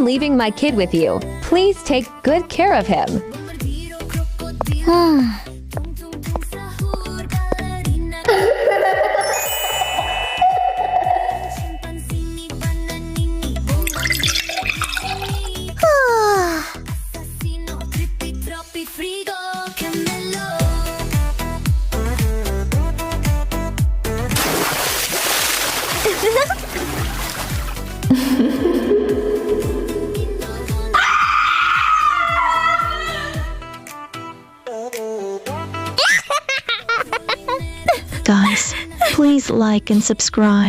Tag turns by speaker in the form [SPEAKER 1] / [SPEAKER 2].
[SPEAKER 1] leaving my kid with you. Please take good care of him.
[SPEAKER 2] Guys, please like and subscribe.